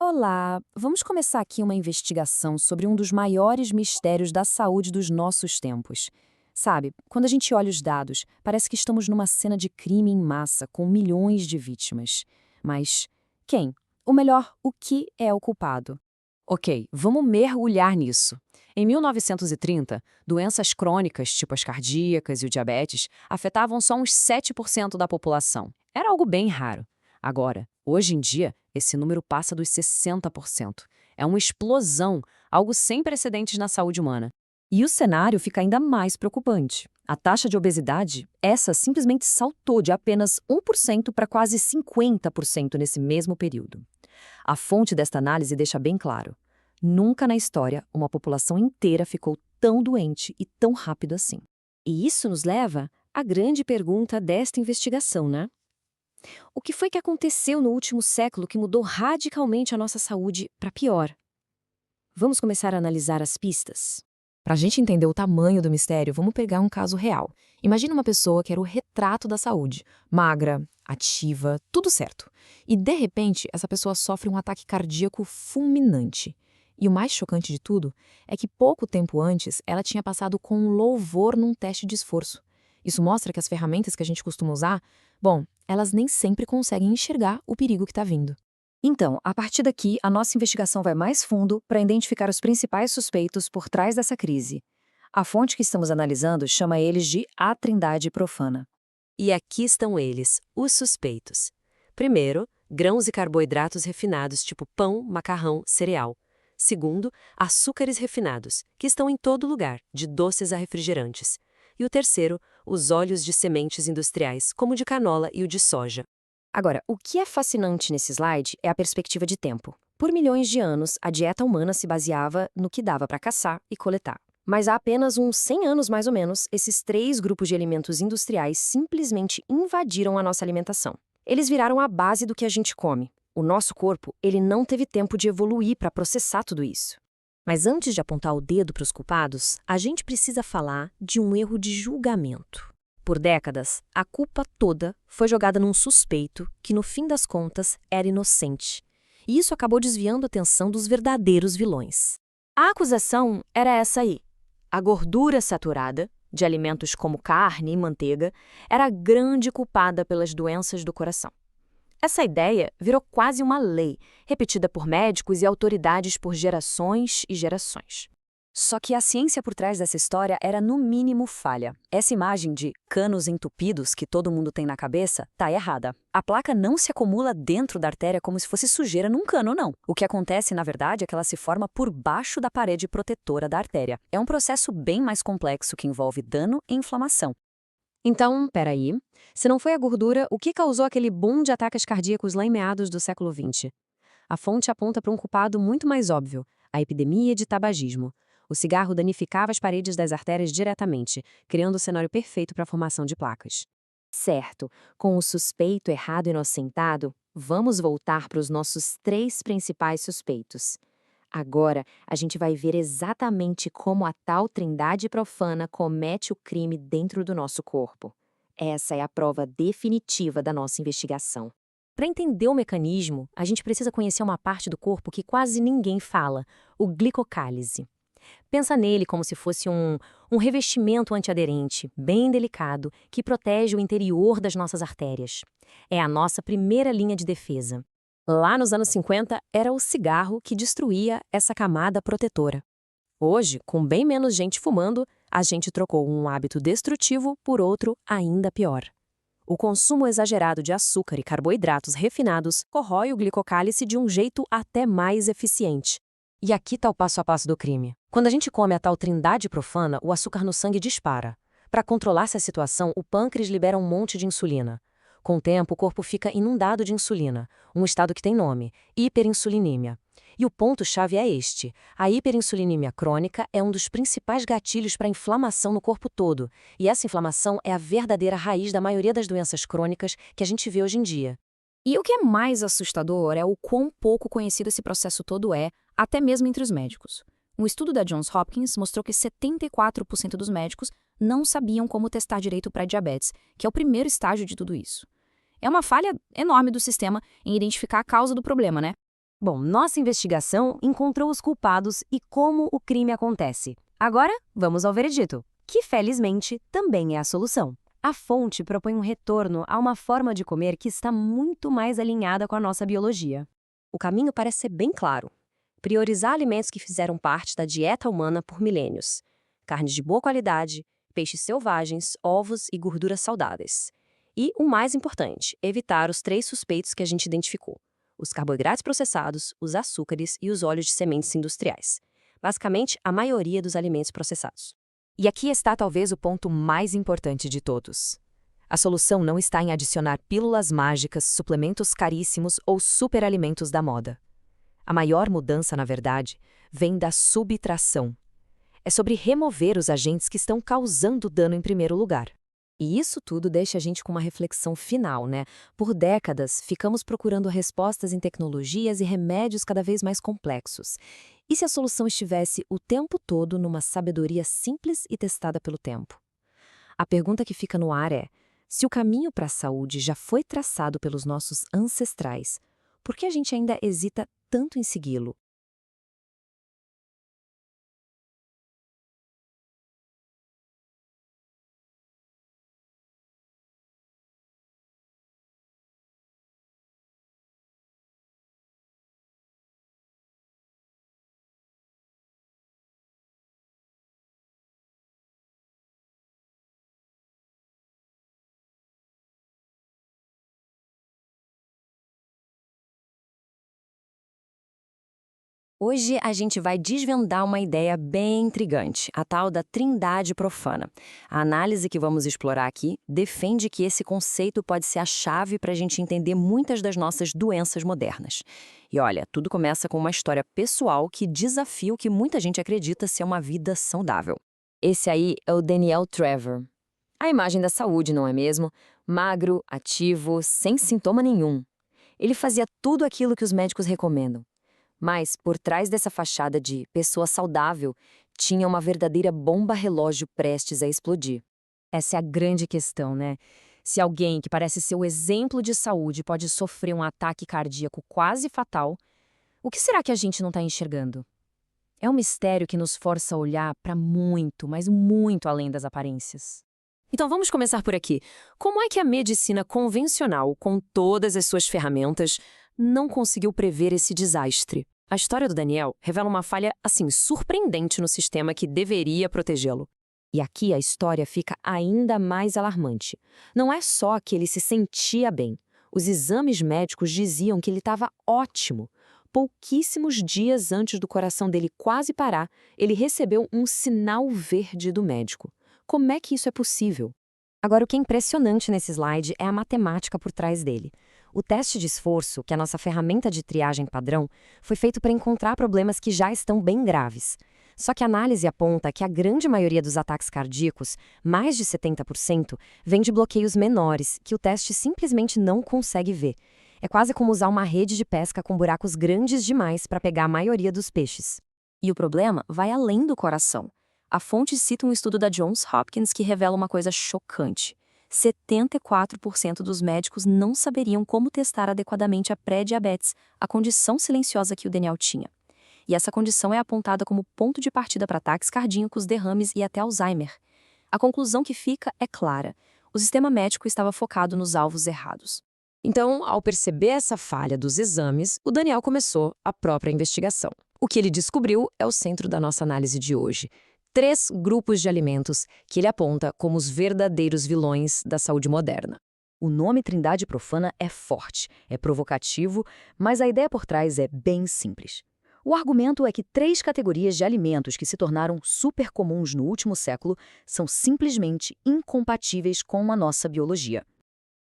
Olá, vamos começar aqui uma investigação sobre um dos maiores mistérios da saúde dos nossos tempos. Sabe, quando a gente olha os dados, parece que estamos numa cena de crime em massa com milhões de vítimas. Mas quem? Ou melhor, o que é o culpado? Ok, vamos mergulhar nisso. Em 1930, doenças crônicas, tipo as cardíacas e o diabetes, afetavam só uns 7% da população. Era algo bem raro. Agora, hoje em dia, esse número passa dos 60%. É uma explosão, algo sem precedentes na saúde humana. E o cenário fica ainda mais preocupante. A taxa de obesidade, essa simplesmente saltou de apenas 1% para quase 50% nesse mesmo período. A fonte desta análise deixa bem claro: nunca na história uma população inteira ficou tão doente e tão rápido assim. E isso nos leva à grande pergunta desta investigação, né? O que foi que aconteceu no último século que mudou radicalmente a nossa saúde para pior? Vamos começar a analisar as pistas. Para a gente entender o tamanho do mistério, vamos pegar um caso real. Imagina uma pessoa que era o retrato da saúde, magra, ativa, tudo certo. E de repente, essa pessoa sofre um ataque cardíaco fulminante. E o mais chocante de tudo é que pouco tempo antes ela tinha passado com um louvor num teste de esforço. Isso mostra que as ferramentas que a gente costuma usar, bom, elas nem sempre conseguem enxergar o perigo que está vindo. Então, a partir daqui, a nossa investigação vai mais fundo para identificar os principais suspeitos por trás dessa crise. A fonte que estamos analisando chama eles de a Trindade Profana. E aqui estão eles, os suspeitos. Primeiro, grãos e carboidratos refinados tipo pão, macarrão, cereal. Segundo, açúcares refinados, que estão em todo lugar, de doces a refrigerantes. E o terceiro, os óleos de sementes industriais, como o de canola e o de soja. Agora, o que é fascinante nesse slide é a perspectiva de tempo. Por milhões de anos, a dieta humana se baseava no que dava para caçar e coletar. Mas há apenas uns 100 anos, mais ou menos, esses três grupos de alimentos industriais simplesmente invadiram a nossa alimentação. Eles viraram a base do que a gente come. O nosso corpo, ele não teve tempo de evoluir para processar tudo isso. Mas antes de apontar o dedo para os culpados, a gente precisa falar de um erro de julgamento. Por décadas, a culpa toda foi jogada num suspeito que, no fim das contas, era inocente. E isso acabou desviando a atenção dos verdadeiros vilões. A acusação era essa aí. A gordura saturada, de alimentos como carne e manteiga, era a grande culpada pelas doenças do coração. Essa ideia virou quase uma lei, repetida por médicos e autoridades por gerações e gerações. Só que a ciência por trás dessa história era no mínimo falha. Essa imagem de canos entupidos que todo mundo tem na cabeça tá errada. A placa não se acumula dentro da artéria como se fosse sujeira num cano, não. O que acontece, na verdade, é que ela se forma por baixo da parede protetora da artéria. É um processo bem mais complexo que envolve dano e inflamação. Então, peraí, se não foi a gordura, o que causou aquele boom de ataques cardíacos lá em meados do século XX? A fonte aponta para um culpado muito mais óbvio: a epidemia de tabagismo. O cigarro danificava as paredes das artérias diretamente, criando o cenário perfeito para a formação de placas. Certo, com o suspeito errado inocentado, vamos voltar para os nossos três principais suspeitos. Agora, a gente vai ver exatamente como a tal trindade profana comete o crime dentro do nosso corpo. Essa é a prova definitiva da nossa investigação. Para entender o mecanismo, a gente precisa conhecer uma parte do corpo que quase ninguém fala: o glicocálise. Pensa nele como se fosse um revestimento antiaderente, bem delicado, que protege o interior das nossas artérias. É a nossa primeira linha de defesa. Lá nos anos 50, era o cigarro que destruía essa camada protetora. Hoje, com bem menos gente fumando, a gente trocou um hábito destrutivo por outro ainda pior. O consumo exagerado de açúcar e carboidratos refinados corrói o glicocálice de um jeito até mais eficiente. E aqui está o passo a passo do crime. Quando a gente come a tal trindade profana, o açúcar no sangue dispara. Para controlar essa situação, o pâncreas libera um monte de insulina. Com o tempo, o corpo fica inundado de insulina, um estado que tem nome: hiperinsulinemia. E o ponto-chave é este: a hiperinsulinemia crônica é um dos principais gatilhos para a inflamação no corpo todo, e essa inflamação é a verdadeira raiz da maioria das doenças crônicas que a gente vê hoje em dia. E o que é mais assustador é o quão pouco conhecido esse processo todo é, até mesmo entre os médicos. Um estudo da Johns Hopkins mostrou que 74% dos médicos não sabiam como testar direito o pré-diabetes, que é o primeiro estágio de tudo isso. É uma falha enorme do sistema em identificar a causa do problema, né? Bom, nossa investigação encontrou os culpados e como o crime acontece. Agora, vamos ao veredito, que felizmente também é a solução. A fonte propõe um retorno a uma forma de comer que está muito mais alinhada com a nossa biologia. O caminho parece ser bem claro. Priorizar alimentos que fizeram parte da dieta humana por milênios. Carnes de boa qualidade, peixes selvagens, ovos e gorduras saudáveis. E, o mais importante, evitar os 3 suspeitos que a gente identificou: os carboidratos processados, os açúcares e os óleos de sementes industriais. Basicamente, a maioria dos alimentos processados. E aqui está talvez o ponto mais importante de todos. A solução não está em adicionar pílulas mágicas, suplementos caríssimos ou superalimentos da moda. A maior mudança, na verdade, vem da subtração. É sobre remover os agentes que estão causando dano em primeiro lugar. E isso tudo deixa a gente com uma reflexão final, né? Por décadas, ficamos procurando respostas em tecnologias e remédios cada vez mais complexos. E se a solução estivesse o tempo todo numa sabedoria simples e testada pelo tempo? A pergunta que fica no ar é: se o caminho para a saúde já foi traçado pelos nossos ancestrais, por que a gente ainda hesita tanto em segui-lo? Hoje a gente vai desvendar uma ideia bem intrigante, a tal da trindade profana. A análise que vamos explorar aqui defende que esse conceito pode ser a chave para a gente entender muitas das nossas doenças modernas. E olha, tudo começa com uma história pessoal que desafia o que muita gente acredita ser uma vida saudável. Esse aí é o Daniel Trevor. A imagem da saúde, não é mesmo? Magro, ativo, sem sintoma nenhum. Ele fazia tudo aquilo que os médicos recomendam. Mas, por trás dessa fachada de pessoa saudável, tinha uma verdadeira bomba relógio prestes a explodir. Essa é a grande questão, né? Se alguém que parece ser o exemplo de saúde pode sofrer um ataque cardíaco quase fatal, o que será que a gente não está enxergando? É um mistério que nos força a olhar para muito, mas muito além das aparências. Então vamos começar por aqui. Como é que a medicina convencional, com todas as suas ferramentas, não conseguiu prever esse desastre? A história do Daniel revela uma falha, assim, surpreendente no sistema que deveria protegê-lo. E aqui a história fica ainda mais alarmante. Não é só que ele se sentia bem. Os exames médicos diziam que ele estava ótimo. Pouquíssimos dias antes do coração dele quase parar, ele recebeu um sinal verde do médico. Como é que isso é possível? Agora, o que é impressionante nesse slide é a matemática por trás dele. O teste de esforço, que é a nossa ferramenta de triagem padrão, foi feito para encontrar problemas que já estão bem graves. Só que a análise aponta que a grande maioria dos ataques cardíacos, mais de 70%, vem de bloqueios menores, que o teste simplesmente não consegue ver. É quase como usar uma rede de pesca com buracos grandes demais para pegar a maioria dos peixes. E o problema vai além do coração. A fonte cita um estudo da Johns Hopkins que revela uma coisa chocante. 74% dos médicos não saberiam como testar adequadamente a pré-diabetes, a condição silenciosa que o Daniel tinha. E essa condição é apontada como ponto de partida para ataques cardíacos, derrames e até Alzheimer. A conclusão que fica é clara: o sistema médico estava focado nos alvos errados. Então, ao perceber essa falha dos exames, o Daniel começou a própria investigação. O que ele descobriu é o centro da nossa análise de hoje: 3 grupos de alimentos que ele aponta como os verdadeiros vilões da saúde moderna. O nome Trindade Profana é forte, é provocativo, mas a ideia por trás é bem simples. O argumento é que 3 categorias de alimentos que se tornaram super comuns no último século são simplesmente incompatíveis com a nossa biologia.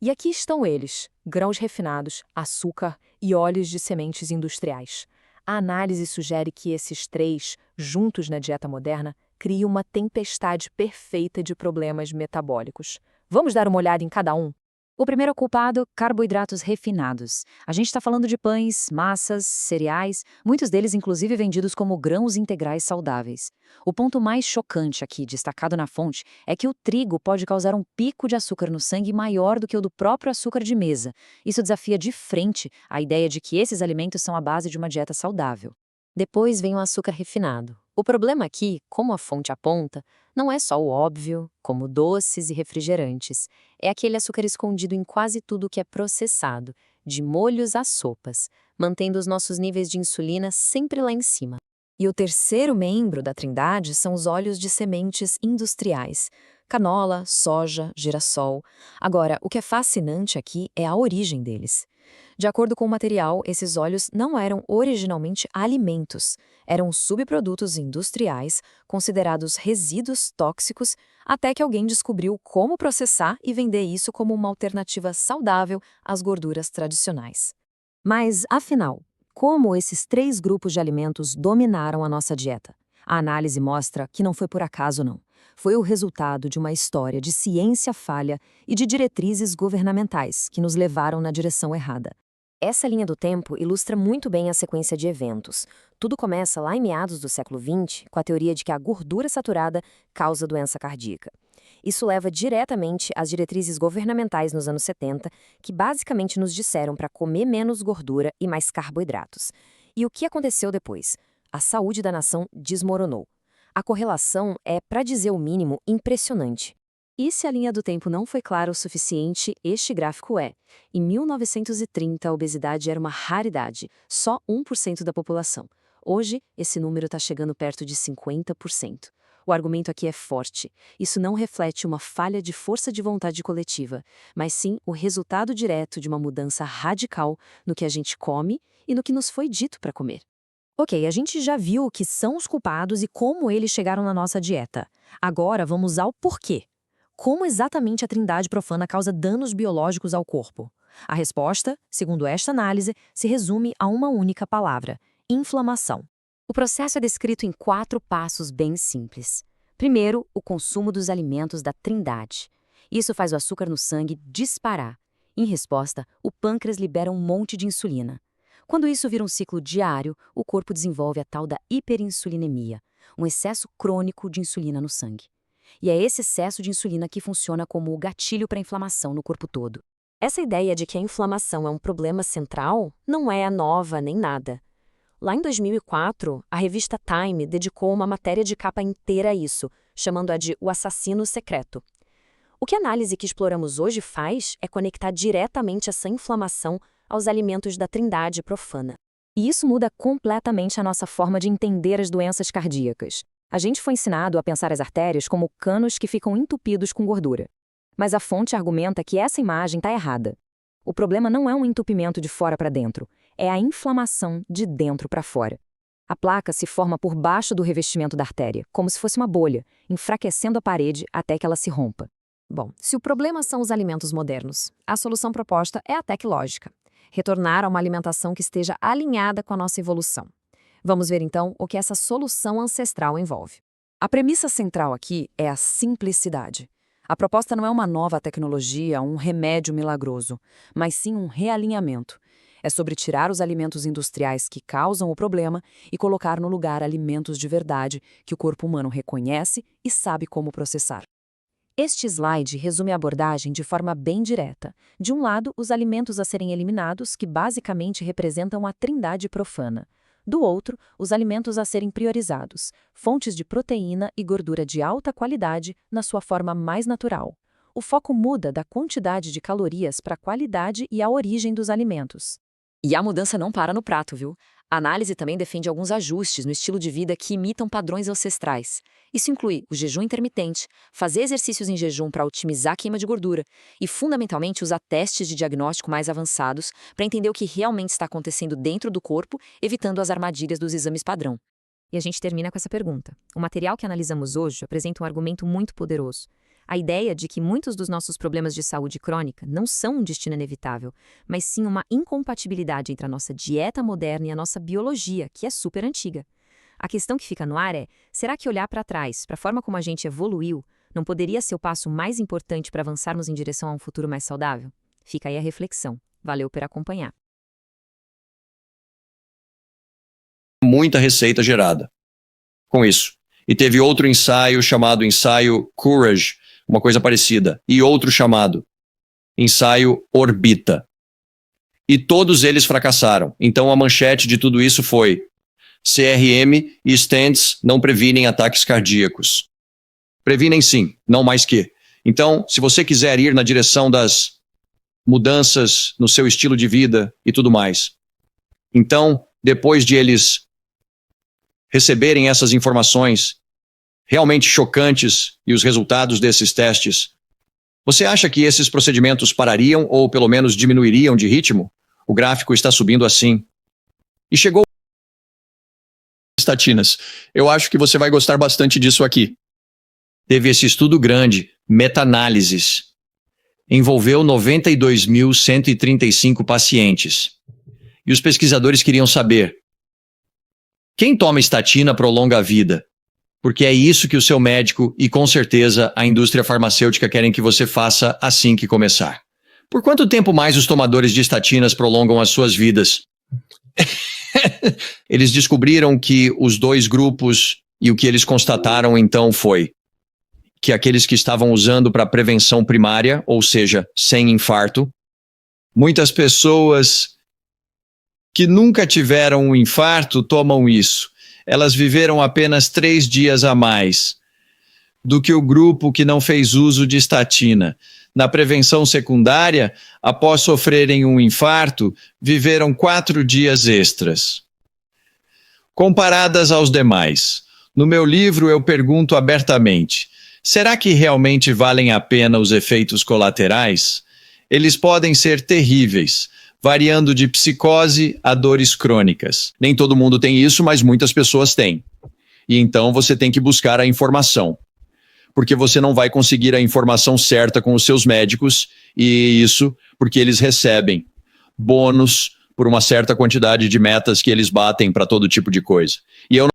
E aqui estão eles: grãos refinados, açúcar e óleos de sementes industriais. A análise sugere que esses 3, juntos na dieta moderna, criam uma tempestade perfeita de problemas metabólicos. Vamos dar uma olhada em cada um? O primeiro culpado, carboidratos refinados. A gente está falando de pães, massas, cereais, muitos deles inclusive vendidos como grãos integrais saudáveis. O ponto mais chocante aqui, destacado na fonte, é que o trigo pode causar um pico de açúcar no sangue maior do que o do próprio açúcar de mesa. Isso desafia de frente a ideia de que esses alimentos são a base de uma dieta saudável. Depois vem o açúcar refinado. O problema aqui, como a fonte aponta, não é só o óbvio, como doces e refrigerantes. É aquele açúcar escondido em quase tudo que é processado, de molhos a sopas, mantendo os nossos níveis de insulina sempre lá em cima. E o terceiro membro da trindade são os óleos de sementes industriais. Canola, soja, girassol. Agora, o que é fascinante aqui é a origem deles. De acordo com o material, esses óleos não eram originalmente alimentos, eram subprodutos industriais considerados resíduos tóxicos até que alguém descobriu como processar e vender isso como uma alternativa saudável às gorduras tradicionais. Mas, afinal, como esses 3 grupos de alimentos dominaram a nossa dieta? A análise mostra que não foi por acaso, não. Foi o resultado de uma história de ciência falha e de diretrizes governamentais que nos levaram na direção errada. Essa linha do tempo ilustra muito bem a sequência de eventos. Tudo começa lá em meados do século XX, com a teoria de que a gordura saturada causa doença cardíaca. Isso leva diretamente às diretrizes governamentais nos anos 70, que basicamente nos disseram para comer menos gordura e mais carboidratos. E o que aconteceu depois? A saúde da nação desmoronou. A correlação é, para dizer o mínimo, impressionante. E se a linha do tempo não foi clara o suficiente, este gráfico é. Em 1930, a obesidade era uma raridade, só 1% da população. Hoje, esse número está chegando perto de 50%. O argumento aqui é forte. Isso não reflete uma falha de força de vontade coletiva, mas sim o resultado direto de uma mudança radical no que a gente come e no que nos foi dito para comer. Ok, a gente já viu o que são os culpados e como eles chegaram na nossa dieta. Agora vamos ao porquê. Como exatamente a trindade profana causa danos biológicos ao corpo? A resposta, segundo esta análise, se resume a uma única palavra: inflamação. O processo é descrito em 4 passos bem simples. Primeiro, o consumo dos alimentos da trindade. Isso faz o açúcar no sangue disparar. Em resposta, o pâncreas libera um monte de insulina. Quando isso vira um ciclo diário, o corpo desenvolve a tal da hiperinsulinemia, um excesso crônico de insulina no sangue. E é esse excesso de insulina que funciona como o gatilho para a inflamação no corpo todo. Essa ideia de que a inflamação é um problema central não é nova nem nada. Lá em 2004, a revista Time dedicou uma matéria de capa inteira a isso, chamando-a de O Assassino Secreto. O que a análise que exploramos hoje faz é conectar diretamente essa inflamação aos alimentos da trindade profana. E isso muda completamente a nossa forma de entender as doenças cardíacas. A gente foi ensinado a pensar as artérias como canos que ficam entupidos com gordura. Mas a fonte argumenta que essa imagem está errada. O problema não é um entupimento de fora para dentro, é a inflamação de dentro para fora. A placa se forma por baixo do revestimento da artéria, como se fosse uma bolha, enfraquecendo a parede até que ela se rompa. Bom, se o problema são os alimentos modernos, a solução proposta é até que lógica: retornar a uma alimentação que esteja alinhada com a nossa evolução. Vamos ver então o que essa solução ancestral envolve. A premissa central aqui é a simplicidade. A proposta não é uma nova tecnologia, um remédio milagroso, mas sim um realinhamento. É sobre tirar os alimentos industriais que causam o problema e colocar no lugar alimentos de verdade que o corpo humano reconhece e sabe como processar. Este slide resume a abordagem de forma bem direta. De um lado, os alimentos a serem eliminados, que basicamente representam a trindade profana. Do outro, os alimentos a serem priorizados, fontes de proteína e gordura de alta qualidade na sua forma mais natural. O foco muda da quantidade de calorias para a qualidade e a origem dos alimentos. E a mudança não para no prato, viu? A análise também defende alguns ajustes no estilo de vida que imitam padrões ancestrais. Isso inclui o jejum intermitente, fazer exercícios em jejum para otimizar a queima de gordura e, fundamentalmente, usar testes de diagnóstico mais avançados para entender o que realmente está acontecendo dentro do corpo, evitando as armadilhas dos exames padrão. E a gente termina com essa pergunta. O material que analisamos hoje apresenta um argumento muito poderoso. A ideia de que muitos dos nossos problemas de saúde crônica não são um destino inevitável, mas sim uma incompatibilidade entre a nossa dieta moderna e a nossa biologia, que é super antiga. A questão que fica no ar é, será que olhar para trás, para a forma como a gente evoluiu, não poderia ser o passo mais importante para avançarmos em direção a um futuro mais saudável? Fica aí a reflexão. Valeu por acompanhar. Muita receita gerada com isso. E teve outro ensaio chamado ensaio Courage, uma coisa parecida, e outro chamado ensaio Orbita. E todos eles fracassaram. Então a manchete de tudo isso foi: CRM e stents não previnem ataques cardíacos. Previnem sim, não mais que. Então, se você quiser ir na direção das mudanças no seu estilo de vida e tudo mais, então, depois de eles receberem essas informações realmente chocantes e os resultados desses testes, você acha que esses procedimentos parariam ou pelo menos diminuiriam de ritmo? O gráfico está subindo assim. E chegou estatinas. Eu acho que você vai gostar bastante disso aqui. Teve esse estudo grande, meta-análises. Envolveu 92.135 pacientes. E os pesquisadores queriam saber: quem toma estatina prolonga a vida? Porque é isso que o seu médico e, com certeza, a indústria farmacêutica querem que você faça assim que começar. Por quanto tempo mais os tomadores de estatinas prolongam as suas vidas? Eles descobriram que os dois grupos, e o que eles constataram então foi que aqueles que estavam usando para prevenção primária, ou seja, sem infarto, muitas pessoas que nunca tiveram um infarto tomam isso. Elas viveram apenas 3 dias a mais do que o grupo que não fez uso de estatina. Na prevenção secundária, após sofrerem um infarto, viveram 4 dias extras. Comparadas aos demais, no meu livro eu pergunto abertamente: será que realmente valem a pena os efeitos colaterais? Eles podem ser terríveis, variando de psicose a dores crônicas. Nem todo mundo tem isso, mas muitas pessoas têm. E então você tem que buscar a informação. Porque você não vai conseguir a informação certa com os seus médicos, e isso porque eles recebem bônus por uma certa quantidade de metas que eles batem para todo tipo de coisa. E eu não